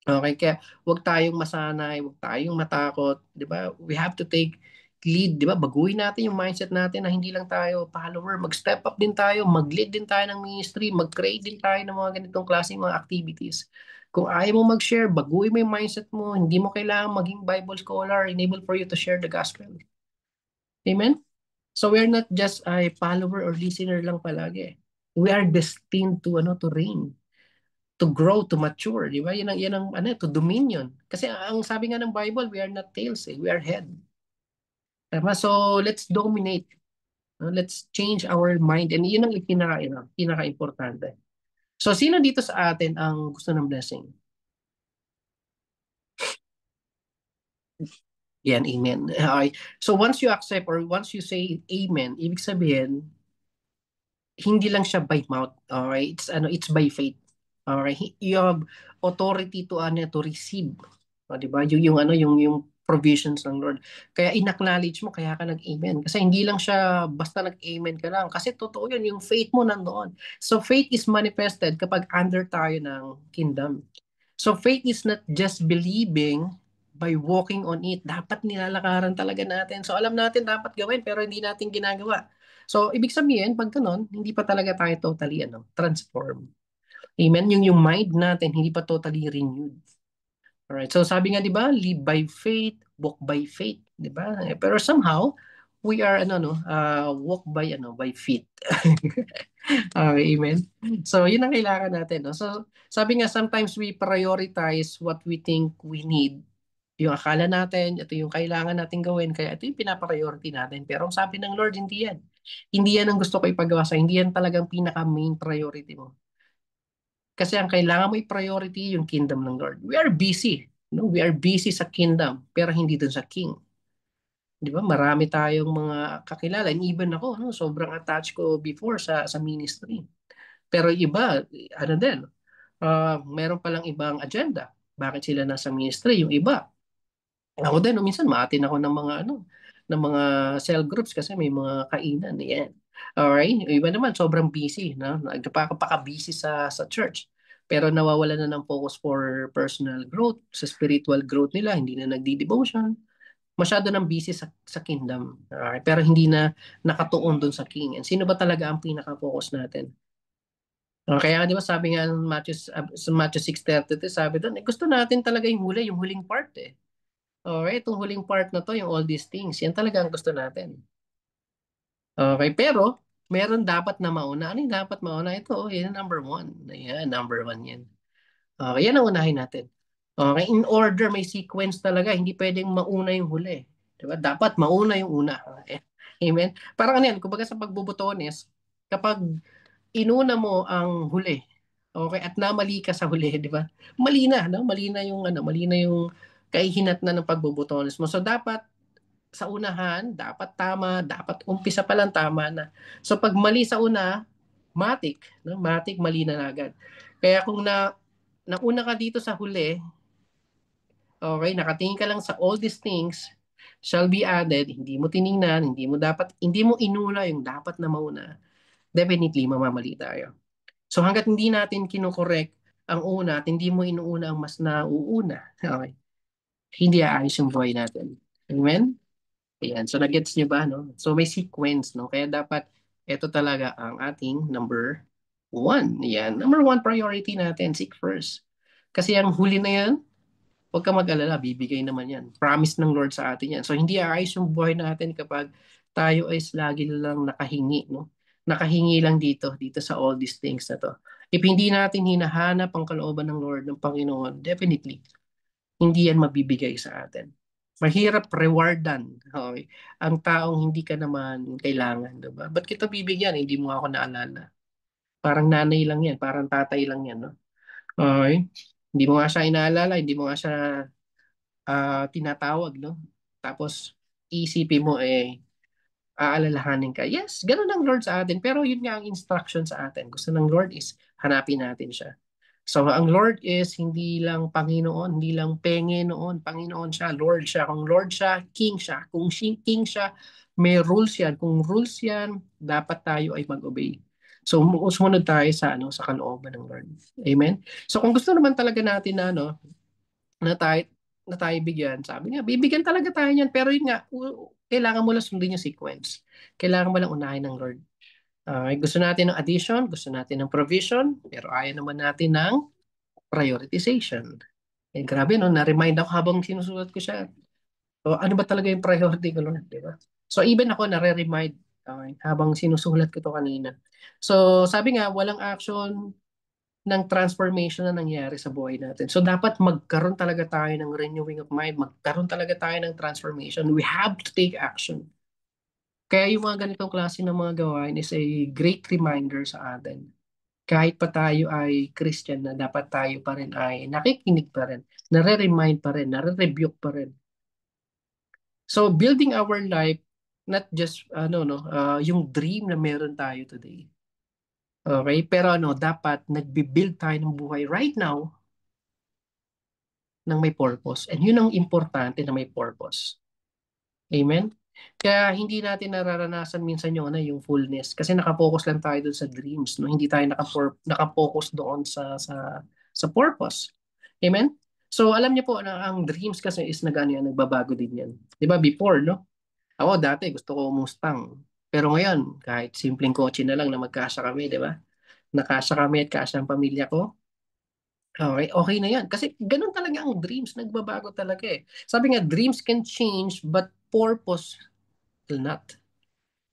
Okay, kaya wag tayong masanay, wag tayong matakot, 'di ba? We have to take lead, 'di ba? Baguhin natin yung mindset natin na hindi lang tayo follower, mag-step up din tayo, mag-lead din tayo ng ministry, mag-create din tayo ng mga ganitong klaseng mga activities. Kung ayaw mo mag-share, baguhin mo yung mindset mo, hindi mo kailangan maging Bible scholar, enable for you to share the gospel. Amen? So we're not just a follower or listener lang palagi. We are destined to reign, to grow, to mature, di ba? Yan ang to dominion. Kasi ang sabi nga ng Bible, we are not tails, we are head. Tama? So let's dominate. No? Let's change our mind. And yun ang pinaka-importante. So, sino dito sa atin ang gusto ng blessing? Yan, amen. Okay. So, once you accept or once you say amen, ibig sabihin, hindi lang siya by mouth. Okay? It's by faith. Okay? You have authority to receive. O, di ba? Yung provisions ng Lord. Kaya in-acknowledge mo, kaya ka nag-amen. Kasi hindi lang siya basta nag-amen ka lang. Kasi totoo yun, yung faith mo nandoon. So faith is manifested kapag under tayo ng kingdom. So faith is not just believing by walking on it. Dapat nilalakaran talaga natin. So alam natin dapat gawin pero hindi natin ginagawa. So ibig sabihin, pag ganun, hindi pa talaga tayo totally transform. Amen? Yung mind natin hindi pa totally renewed. Alright. So sabi nga 'di ba, live by faith, walk by faith, 'di ba? Pero somehow we are walk by feet. Okay, amen. So, yun ang kailangan natin, no? So, sabi nga sometimes we prioritize what we think we need. Yung akala natin, ito yung kailangan natin gawin, kaya ito yung pinapriority natin. Pero ang sabi ng Lord, hindi yan. Hindi yan ang gusto ko ipagawa sa, hindi yan talagang pinaka-main priority mo. Kasi ang kailangan mo i-priority yung kingdom ng Lord. We are busy. No? We are busy sa kingdom, pero hindi dun sa king. Di ba? Marami tayong mga kakilala. And even ako, no? Sobrang attached ko before sa ministry. Pero iba, ano din, meron palang ibang agenda. Bakit sila nasa ministry? Yung iba, ako din, no, minsan maatin ako ng mga cell groups kasi may mga kainan. Yan. Alright? Yung iba naman, sobrang busy. No? Napaka-busy sa church. Pero nawawala na ng focus for personal growth, sa spiritual growth nila, hindi na nagdi-devotion. Masyado nang busy sa kingdom. Alright? Pero hindi na nakatuon dun sa king. And sino ba talaga ang pinaka-focus natin? Kaya di ba sabi nga ng Matthew 6:32, sabi doon, gusto natin talaga yung huling part eh. Okay, itong huling part na to, yung all these things, yan talaga ang gusto natin. Okay, pero meron dapat na mauna. Ano yung dapat mauna? Ito, yan ang number one. Ayan, number one yan. Okay, yan ang unahin natin. Okay, in order, may sequence talaga. Hindi pwedeng mauna yung huli. Diba? Dapat mauna yung una. Okay. Amen? Parang ano yan, kumbaga sa pagbubutones, kapag inuna mo ang huli, okay, at namali ka sa huli, di ba? Mali na, no? Mali na yung kahihinatnan ng pagbubutones mo. So dapat sa unahan, dapat tama, dapat umpisa pa lang tama na. So pag mali sa una, matik, no? Matik mali na agad. Kaya kung nauna ka dito sa huli, okay, nakatingin ka lang sa all these things shall be added, hindi mo tiningnan, hindi mo inuna yung dapat na mauna, definitely mamamali tayo. So hanggat hindi natin kinokorek ang una at hindi mo inuuna ang mas nauuna, okay, hindi aayos yung buhay natin. Amen? Ayan. So nagets nyo ba? No? So may sequence. No? Kaya dapat ito talaga ang ating number one. Ayan. Number one priority natin, seek first. Kasi ang huli na yan, huwag ka mag-alala, bibigay naman yan. Promise ng Lord sa atin yan. So hindi aayos yung buhay natin kapag tayo is lagi lang nakahingi, no? Nakahingi lang dito sa all these things na to. If hindi natin hinahanap ang kalooban ng Lord, ng Panginoon, definitely, hindi yan mabibigay sa atin. Mahirap rewardan, okay? Ang taong hindi ka naman kailangan, diba? Ba't kita bibigyan? Hindi mo ako naalala. Parang nanay lang yan, parang tatay lang yan, no? Okay? Hindi mo nga siya inaalala, hindi mo nga siya tinatawag, no? Tapos, isipin mo aalalahanin ka. Yes, ganun ang Lord sa atin. Pero yun nga ang instruction sa atin. Gusto ng Lord is hanapin natin siya. So, ang Lord is hindi lang Panginoon, hindi lang Penge noon. Panginoon siya, Lord siya. Kung Lord siya, King siya. Kung King siya, may rules yan. Kung rules yan, dapat tayo ay mag-obey. So, sumunod tayo sa kalooban ng Lord. Amen? So, kung gusto naman talaga natin na tayo, na tayo bigyan. Sabi nga, bibigyan talaga tayo niyan. Pero yun nga, kailangan mo lang sundin yung sequence. Kailangan mo lang unahin ng Lord. Gusto natin ng addition, gusto natin ng provision, pero ayaw naman natin ng prioritization. Grabe, no? Na-remind ako habang sinusulat ko siya. So, ano ba talaga yung priority ko, Lord? Diba? So, even ako, nare-remind habang sinusulat ko to kanina. So, sabi nga, walang action ng transformation na nangyari sa buhay natin. So dapat magkaroon talaga tayo ng renewing of mind, magkaroon talaga tayo ng transformation. We have to take action. Kaya yung mga ganitong klase ng mga gawain is a great reminder sa atin. Kahit pa tayo ay Christian na dapat tayo pa rin ay nakikinig pa rin, nare-remind pa rin, nare-rebuke pa rin. So building our life, not just yung dream na meron tayo today. Okay? Pero dapat nagbi-build tayo ng buhay right now ng may purpose. And yun ang importante na may purpose. Amen? Kaya hindi natin nararanasan minsan yung fullness kasi nakapokus lang tayo doon sa dreams, no? Hindi tayo nakapokus doon sa purpose. Amen? So alam niyo po na ang dreams kasi is nagbabago din yan. 'Di ba before, no? Ako dati gusto ko Mustang. Pero ngayon, kahit simpleng kotse na lang na magkasya kami, 'di ba? Nakasya kami at kasya ang pamilya ko. Okay, okay na yan. Kasi ganun talaga ang dreams. Nagbabago talaga eh. Sabi nga, dreams can change but purpose will not.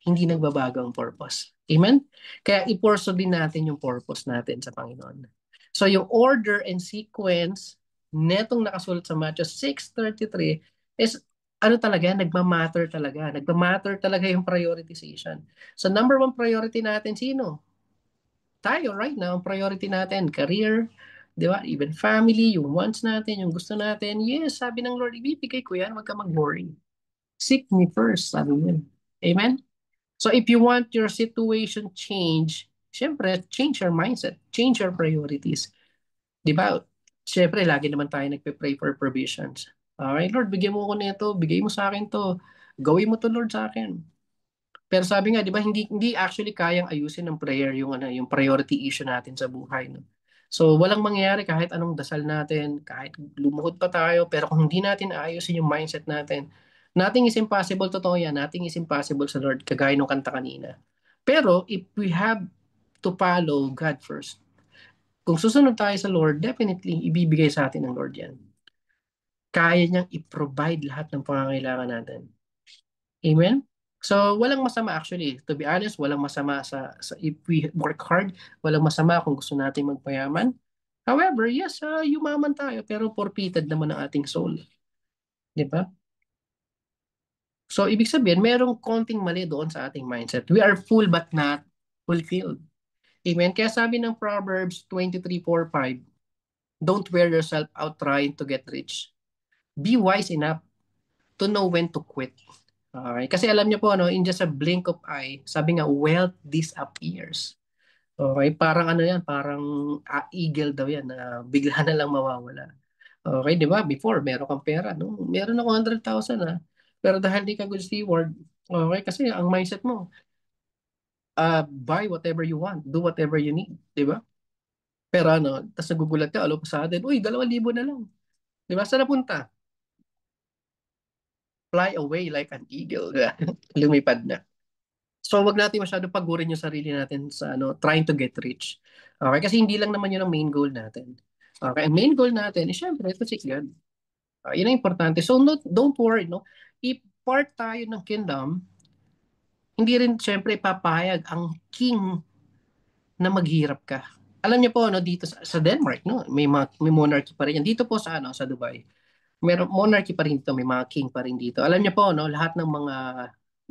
Hindi nagbabago ang purpose. Amen? Kaya ipurso din natin yung purpose natin sa Panginoon. So yung order and sequence netong nakasulat sa Matthew 6:33 is talaga, nagmamatter talaga. Nagmamatter talaga yung prioritization. So number one priority natin, sino? Tayo right now, ang priority natin, career, di ba? Even family, yung wants natin, yung gusto natin. Yes, sabi ng Lord, ibibigay ko yan, wag ka mag-worry. Seek me first, sabi niya. Amen? So if you want your situation change, syempre, change your mindset, change your priorities. Di ba? Syempre, lagi naman tayo nagpe-pray for provisions. Alright, Lord, bigyan mo ko nito, bigay mo sa akin to, gawin mo to, Lord, sa akin. Pero sabi nga, 'di ba, hindi actually kayang ayusin ng prayer yung priority issue natin sa buhay, no. So, walang mangyayari kahit anong dasal natin, kahit lumuhod pa tayo, pero kung hindi natin aayusin yung mindset natin, nothing is impossible, totoo yan, nothing is impossible sa Lord, kagaya nung kanta kanina. Pero, if we have to follow God first, kung susunod tayo sa Lord, definitely, ibibigay sa atin ng Lord yan. Kaya niyang i-provide lahat ng pangangailangan natin. Amen? So, walang masama actually. To be honest, walang masama sa if we work hard, walang masama kung gusto natin magpayaman. However, yes, yumaman tayo pero forfeited naman ang ating soul. Di ba? So, ibig sabihin, merong konting mali doon sa ating mindset. We are full but not fulfilled. Amen? Kaya sabi ng Proverbs 23:4-5, don't wear yourself out trying to get rich. Be wise enough to know when to quit. Okay. Kasi alam niyo po, in just a blink of eye, sabi nga, wealth disappears. Okay, parang yan, parang eagle daw yan na bigla na lang mawawala. Okay, di ba? Before, meron kang pera, no? Meron ako 100,000 pero dahil di ka good steward, okay, kasi ang mindset mo, buy whatever you want, do whatever you need, di ba? Pero tapos nagugulat ka, alo pa sa atin, uy, 2,000 na lang. Di ba? Saan napunta? Fly away like an eagle. Lumipad na. So wag natin masyado pagurin yung sarili natin sa trying to get rich. Okay, kasi hindi lang naman yun ang main goal natin. Okay, ang main goal natin is syempre to seek God. Yun ang importante. So don't worry, no. If part tayo ng kingdom, hindi rin syempre papayag ang king na maghirap ka. Alam niyo po dito sa Denmark, no, may monarchy pa rin yan. Dito po sa Dubai. Meron monarchy pa rin dito, may mga king pa rin dito. Alam niyo po lahat ng mga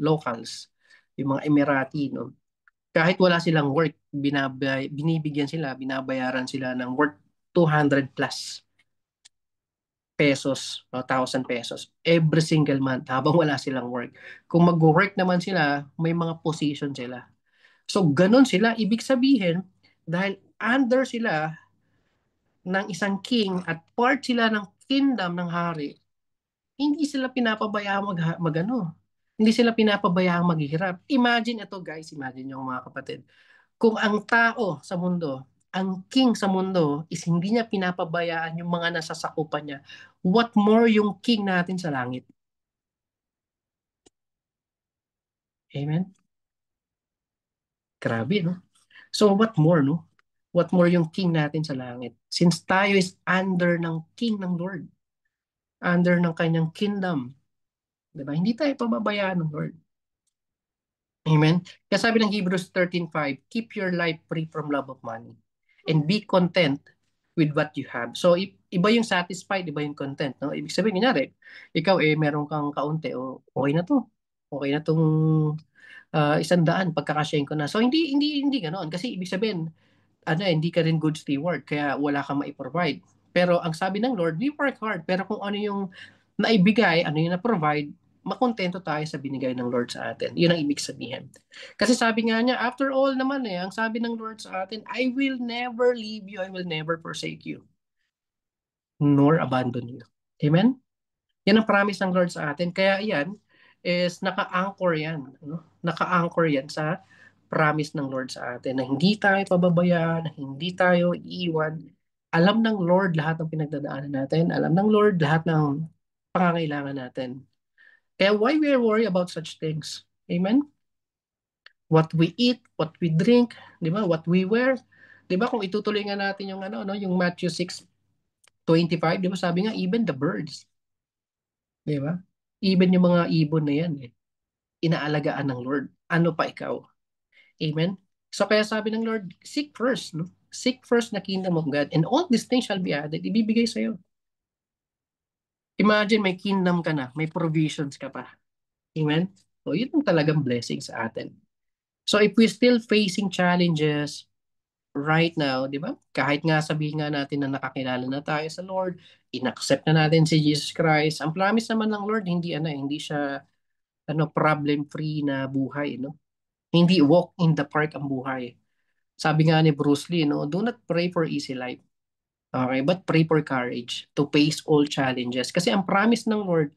locals, yung mga Emirati, no, kahit wala silang work, binibigyan sila, binabayaran sila ng worth 200 plus pesos o 1,000 pesos every single month habang wala silang work. Kung mag-work naman sila, may mga position sila. So, ganun sila. Ibig sabihin, dahil under sila ng isang king at part sila ng kingdom ng hari, hindi sila pinapabayaan hindi sila pinapabayaan maghihirap. Imagine ito guys, imagine nyo mga kapatid. Kung ang tao sa mundo, ang king sa mundo is hindi niya pinapabayaan yung mga nasasakupan niya, what more yung king natin sa langit? Amen? Grabe, no? So what more, no? What more yung king natin sa langit? Since tayo is under ng king ng Lord, under ng kanyang kingdom, diba? Hindi tayo pababayaan ng Lord. Amen? Kaya sabi ng Hebrews 13:5, keep your life free from love of money and be content with what you have. So, iba yung satisfied, iba yung content. No? Ibig sabihin, kunyari, ikaw meron kang kaunti, o okay na to. Okay na tong 100 pagkakasyahin ko na. So hindi ganoon kasi ibig sabihin hindi ka rin good steward kaya wala kang mai-provide. Pero ang sabi ng Lord, we work hard pero kung ano yung naibigay, ano yung na-provide, makontento tayo sa binigay ng Lord sa atin. Yun ang ibig sabihin. Kasi sabi nga niya, after all naman ang sabi ng Lord sa atin, I will never leave you, I will never forsake you, nor abandon you. Amen? Yan ang promise ng Lord sa atin. Kaya yan is naka-anchor yan. No? Naka-anchor yan sa promise ng Lord sa atin na hindi tayo pababayaan, na hindi tayo iiwan. Alam ng Lord lahat ng pinagdadaanan natin. Alam ng Lord lahat ng pangangailangan natin. Kaya why we worry about such things? Amen? What we eat, what we drink, di ba? What we wear. Di ba kung itutuloy nga natin yung yung Matthew 6:25, di ba sabi nga even the birds, di ba? Even yung mga ibon na yan, inaalagaan ng Lord. Ano pa ikaw? Amen? So kaya sabi ng Lord, seek first, no? Seek first the kingdom of God and all these things shall be added. Ibibigay sa'yo. Imagine may kingdom ka na, may provisions ka pa. Amen? So yun ang talagang blessing sa atin. So if we're still facing challenges right now, di ba? Kahit nga sabihin nga natin na nakakilala na tayo sa Lord, inaccept na natin si Jesus Christ. Ang promise naman ng Lord, hindi siya problem-free na buhay, no? Hindi walk in the park ang buhay. Sabi nga ni Bruce Lee, no, do not pray for easy life. Okay, but pray for courage to face all challenges. Kasi ang promise ng Lord,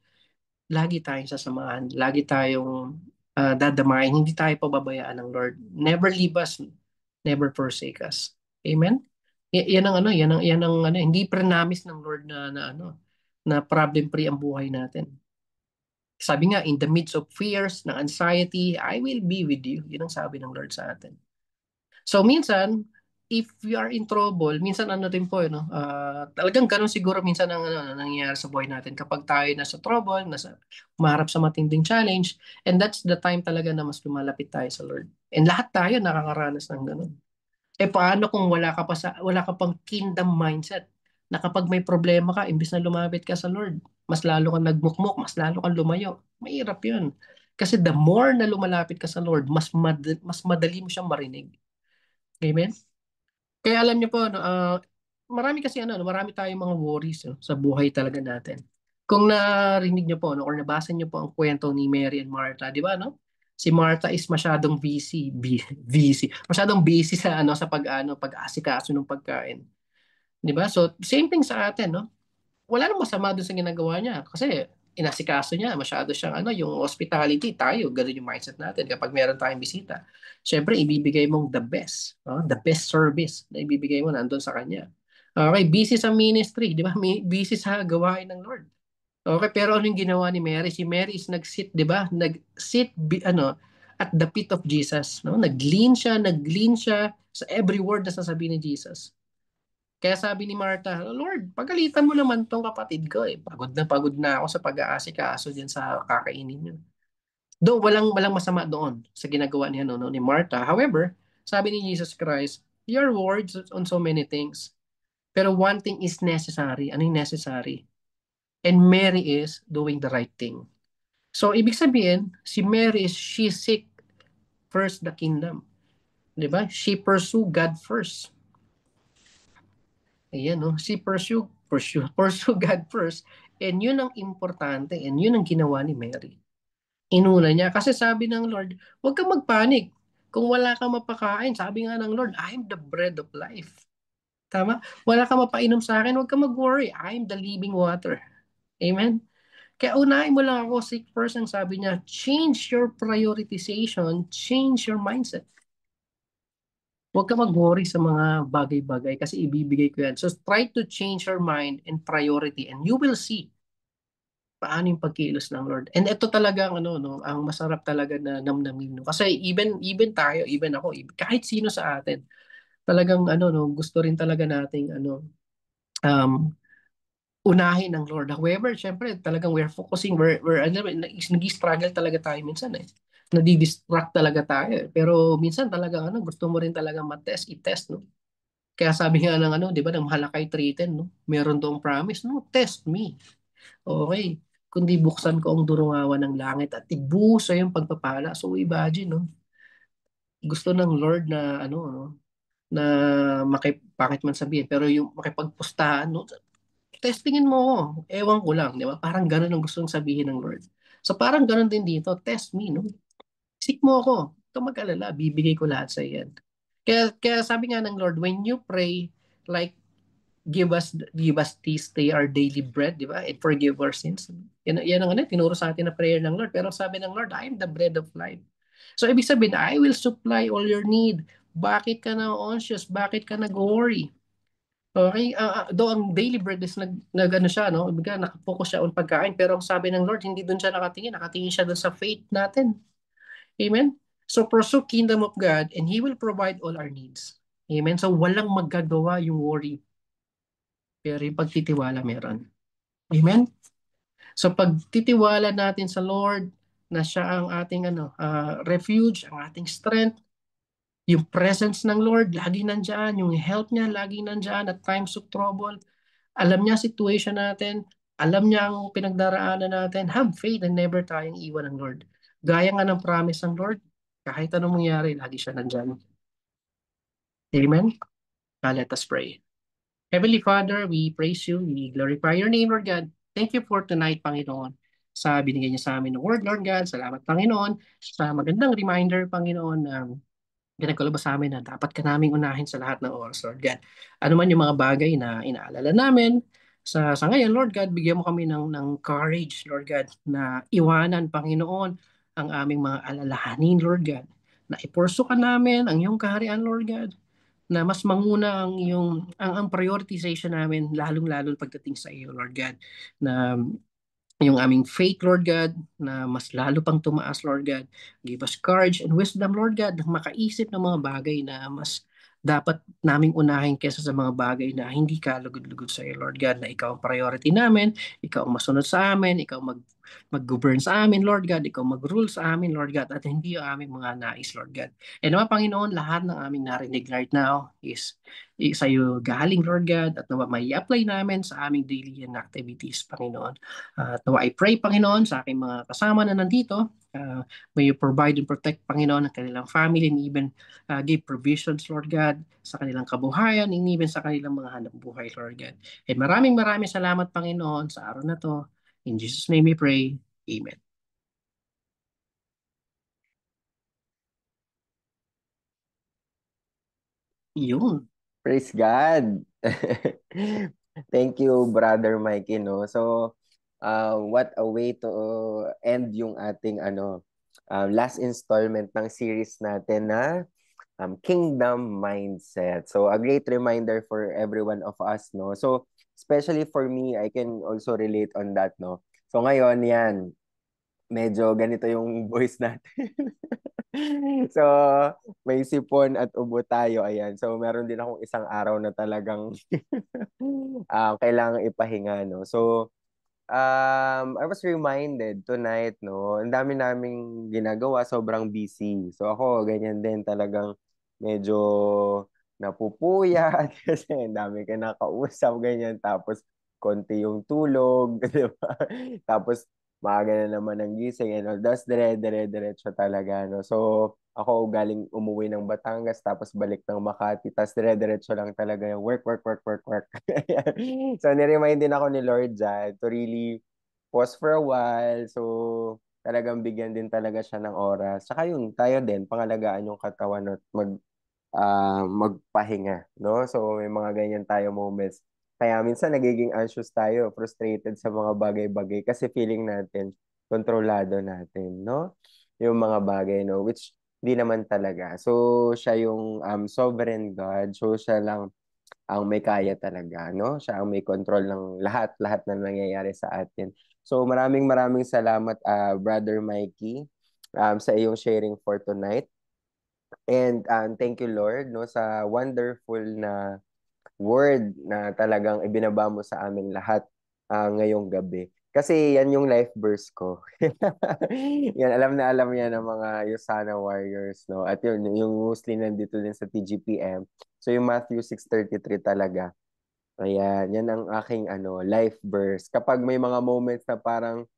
lagi tayong sasamahan, lagi tayong dadamayin, hindi tayo pababayaan ng Lord. Never leave us, never forsake us. Amen? Yan ang hindi promise ng Lord na problem-free ang buhay natin. Sabi nga, in the midst of fears, ng anxiety, I will be with you. Yun ang sabi ng Lord sa atin. So minsan, if we are in trouble, minsan din po, talagang ganun siguro minsan ang nangyayari sa buhay natin. Kapag tayo nasa trouble, umarap sa matinding challenge, and that's the time talaga na mas lumalapit tayo sa Lord. And lahat tayo nakakaranas ng ganun. Paano kung wala ka pang kingdom mindset? Na kapag may problema ka, imbis na lumapit ka sa Lord, mas lalo kang nagmukmok, mas lalo kang lumayo. Mahirap 'yun. Kasi the more na lumalapit ka sa Lord, mas madali mo siyang marinig. Amen? Kaya alam niyo po, marami kasi marami tayong mga worries sa buhay talaga natin. Kung narinig niyo po or nabasa niyo po ang kwento ni Mary and Martha, di ba no? Si Martha is masyadong busy, masyadong busy sa pag-aasikaso ng pagkain. Di ba? So same thing sa atin, no? Wala namang masama doon sa ginagawa niya kasi inasikaso niya, masyado siyang yung hospitality, tayo, ganun yung mindset natin kapag meron tayong bisita. Siyempre, ibibigay mong the best, no? The best service na ibibigay mo nandun sa kanya. Okay, busy sa ministry, di ba? Busy sa gawain ng Lord. Okay, pero ano yung ginawa ni Mary? Si Mary is nag-sit, di ba? At the feet of Jesus, no? Nag-lean siya sa every word na sasabihin ni Jesus. Kaya sabi ni Martha, Lord, pagalitan mo naman tong kapatid ko eh. Pagod na ako sa pag-aasikaso diyan sa kakainin niyo. Though walang masama doon sa ginagawa niya ni Martha. However, sabi ni Jesus Christ, your words on so many things. Pero one thing is necessary. Ano yung necessary? And Mary is doing the right thing. So, ibig sabihin, si Mary is she seek first the kingdom. Di ba? She pursue God first. Ayan, no? Si pursue God first. And yun ang importante. And yun ang ginawa ni Mary. Inuna niya. Kasi sabi ng Lord, huwag kang magpanik. Kung wala kang mapakain, sabi nga ng Lord, I am the bread of life. Tama? Wala kang mapainom sa akin, huwag kang mag-worry. I am the living water. Amen? Kaya unahin mo lang ako, seek first ang sabi niya, change your prioritization, change your mindset. Huwag ka mag-worry sa mga bagay-bagay kasi ibibigay ko yan. So try to change your mind and priority and you will see paano yung pagkilos ng Lord. And ito talaga ang masarap talaga na namnamin. No? Kasi even tayo, even ako, kahit sino sa atin, talagang gusto rin talaga nating um, unahin ng Lord. However, syempre, talagang we're focusing, nag-struggle talaga tayo minsan eh. Nadi-distract talaga tayo eh. Pero minsan talaga gusto mo rin talaga i-test, no? Kaya sabi nga ng di ba, ng Malakay 3:10, no? Meron doong promise, no? Test me. Okay. kundi buksan ko ang durungawan ng langit at ibuhos sa iyong pagpapala. So imagine, no? Gusto ng Lord na ano, no? Na pangit man sabihin, pero yung makipagpustahan, no? Testingin mo ako. Ewan ko lang, di ba? Parang ganun ang gustong sabihin ng Lord. So parang ganun din dito, test me, no? Seek mo ako. Huwag kang mag-alala, bibigay ko lahat sa iyan. Kaya sabi nga ng Lord, when you pray, like, give us this day our daily bread, di ba? And forgive our sins. Yan ang ano, tinuro sa atin na prayer ng Lord. Pero sabi ng Lord, I am the bread of life. So, ibig sabihin, I will supply all your need. Bakit ka na anxious? Bakit ka nag-worry? Okay, though ang daily bread is ano siya, no? Ibig nakafocus siya on pagkain, pero ang sabi ng Lord, hindi doon siya nakatingin siya doon sa faith natin. Amen? So pursue kingdom of God and He will provide all our needs. Amen? So walang magagawa yung worry, pero yung pagtitiwala meron. Amen? So pagtitiwala natin sa Lord, na siya ang ating refuge, ang ating strength, yung presence ng Lord, lagi nandyan, yung help niya, lagi nandyan at times of trouble. Alam niya ang situation natin, alam niya ang pinagdaraanan natin. Have faith and never tayong iwan ng Lord. Gaya nga ng promise ng Lord, kahit anong mangyari, lagi siya nandyan. Amen? Let us pray. Heavenly Father, we praise you, we glorify your name, Lord God. Thank you for tonight, Panginoon, sa binigay niya sa amin ng word, Lord God. Salamat, Panginoon, sa magandang reminder, Panginoon, na pinagkaloob sa amin na dapat ka naming unahin sa lahat ng oras, Lord God. Ano man yung mga bagay na inaalala namin, sa ngayon, Lord God, bigyan mo kami ng courage, Lord God, na iwanan, Panginoon, ang aming mga alalahanin, Lord God, na ipurso ka namin ang iyong kaharian, Lord God, na mas manguna ang prioritization namin lalong-lalo pagdating sa iyo, Lord God, na yung aming faith, Lord God, na mas lalo pang tumaas, Lord God. Give us courage and wisdom, Lord God, na makaisip ng mga bagay na mas dapat naming unahin kesa sa mga bagay na hindi ka lugod-lugod sa iyo, Lord God, na ikaw ang priority namin, ikaw ang masunod sa amin, ikaw mag-govern sa amin, Lord God, ikaw mag-rule sa amin, Lord God, at hindi yung aming mga nais, Lord God. And naman, Panginoon, lahat ng aming narinig right now is sa iyo galing, Lord God, at nawa may apply namin sa aming daily activities, Panginoon. At nawa I pray, Panginoon, sa aking mga kasama na nandito. May you provide and protect, Panginoon, ang kanilang family and even give provisions, Lord God, sa kanilang kabuhayan and even sa kanilang mga hanap buhay, Lord God. And maraming maraming salamat, Panginoon, sa araw na to. In Jesus' name we pray. Amen. Yun. Praise God. Thank you, Brother Mikey, no? So, what a way to end yung ating last installment ng series natin na Kingdom Mindset. So, a great reminder for every one of us, no? So, especially for me, I can also relate on that, no? So, ngayon, yan, medyo ganito yung voice natin. So, may sipon at ubo tayo, ayan. So, meron din akong isang araw na talagang kailangan ipahinga, no? So, I was reminded tonight, no, ang dami naming ginagawa, sobrang busy. So ako, ganyan din talagang medyo napupuyat kasi ang dami kinakausap, ganyan. Tapos, konti yung tulog, di ba? Tapos, maaga na naman ang gising, and all. Tapos, dire-diretso talaga, no? So, ako galing umuwi ng Batangas, tapos balik ng Makati, tapos dire-diretso lang talaga yung work, work, work, work, work. So, niremind din ako ni Lord dyan to really pause for a while. So, talagang bigyan din talaga siya ng oras. Saka yun, tayo din, pangalagaan yung katawan at magpahinga, no? So, may mga ganyan tayo moments. Kaya minsan nagiging anxious tayo, frustrated sa mga bagay-bagay kasi feeling natin, kontrolado natin, no? Yung mga bagay, no? Which, hindi naman talaga. So, siya yung sovereign God. So, siya lang ang may kaya talaga, no? Siya ang may control ng lahat na nangyayari sa atin. So, maraming maraming salamat, Brother Mikey, sa iyong sharing for tonight. And thank you, Lord, no, sa wonderful na word na talagang ibinaba mo sa amin lahat ngayong gabi. Kasi yan yung life verse ko. Yan, alam na alam yan ng mga Yusana Warriors, no? At yun, yung mostly nandito din sa TGPM. So yung Matthew 6:33 talaga. Ayan, yan ang aking life verse. Kapag may mga moments na parang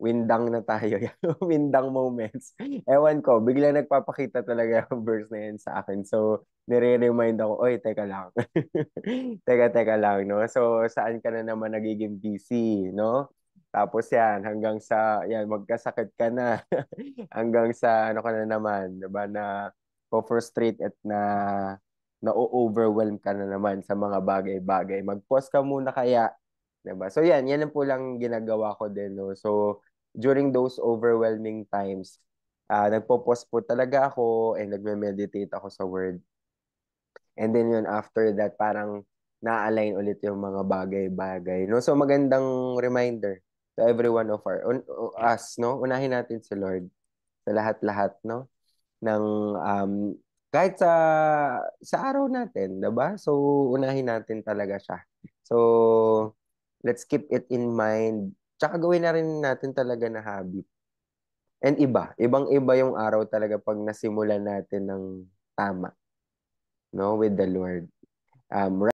windang na tayo, windang moments. Ewan ko, bigla nagpapakita talaga yung verse na yun sa akin. So, nire-remind ako, oy, teka lang. Teka lang, no? So, saan ka na naman nagiging busy, no? Tapos yan, hanggang sa, yan, magkasakit ka na. Hanggang sa, ano ka na naman, diba, na frustrate at na-overwhelm ka na naman sa mga bagay-bagay. Mag-pause ka muna kaya, 'di ba? So yan ang po lang ginagawa ko din, no. So during those overwhelming times, nagpo-pause po talaga ako and nagme-meditate ako sa word. And then yun after that parang na-align ulit yung mga bagay-bagay, no. So magandang reminder to every one of us, no. Unahin natin si Lord sa lahat-lahat, no, ng kahit sa araw natin, 'di ba? So unahin natin talaga siya. So let's keep it in mind. Tsaka gawin na rin natin talaga na habit. And ibang-iba yung araw talaga pag nasimulan natin ng tama, no, with the Lord.